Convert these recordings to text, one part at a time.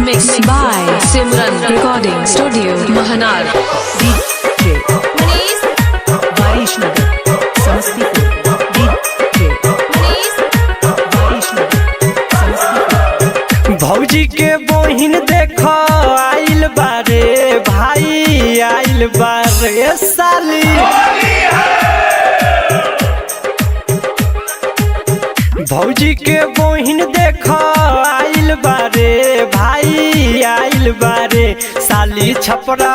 Mixed by Simran Recording Studio, Mahanar. DJ Manish, Varishnagar, Samastipur. DJ Manish, Varishnagar, Samastipur. भौजी के बहिन देखो आइल बारे भाई आइल बारे साली। भौजी के बहिन देखो आइल बारे भाई आइल बारे साली छपरा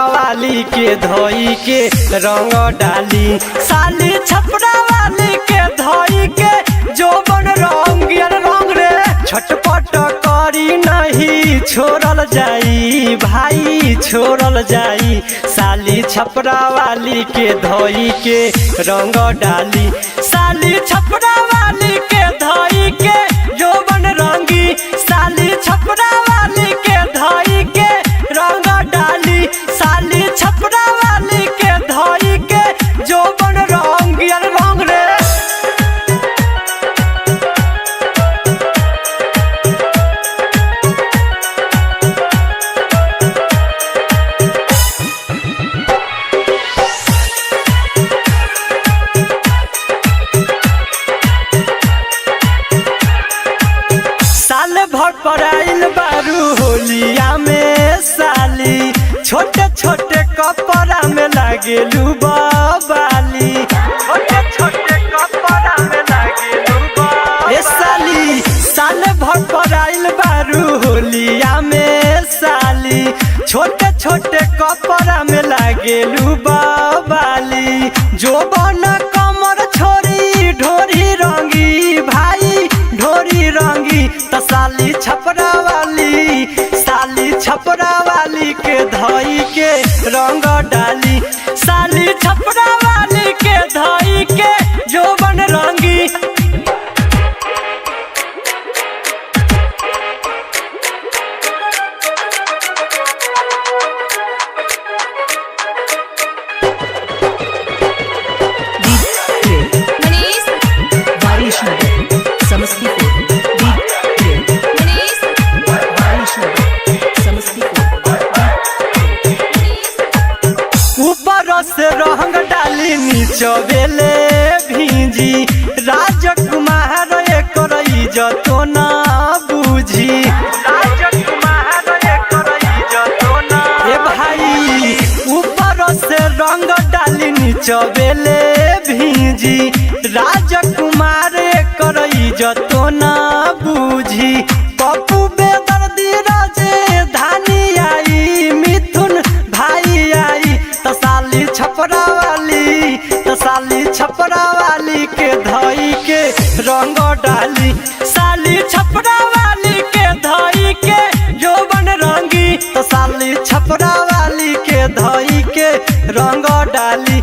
वाली के धोई के रंग डाली। साली छपरा वाली के धोई के जोबन रंग रे छटपट करी नहीं छोड़ल जाई भाई छोड़ल जाई। साली छपरा वाली के धोई के रंग डाली। साली छपरा वाली के धोई के जोबन रंगी। साली छपरा वाली के धोई के रंग डाली। साली छपरा वाली के धोई के जोबन रंग रे। साल भर पराइल बारू होलिया में साली छोटे छोटे कपड़ा में लागेलू बाली। छोटे छोटे कपड़ा में लागेलू ए साली साल भर पराइल बारू होलिया में साली छोटे छोटे कपड़ा में लागेलू बाली। जो बन कमर छोरी ढोरी रंगी भाई ढोरी रंगी। त साली छपरा वाली के धोई के रंग डाली। साली छपरा वाली के धोई के जोबन रंगी। DJ Manish, Varishnagar, Samastipur. DJ Manish, Varishnagar, Samastipur. ऊपर से रंग डाली नीचे बेले भींजी। राजकुमार एकर इज्जतो ना बूझी। राजकुमार एकर इज्जतो ना ए भाई ऊपर से रंग डाली नीचे बेले भींजी। राजकुमार एकर इज्जतो ना बूझी। पप्पू बेदर्दी राजे धानी आई मिथुन भाई आई। त साली छपरा वाली के धोई के रंग डाली। साली छपरा वाली के धोई के जोबन रंगी। त साली छपरा वाली के धोई के रंग डाली।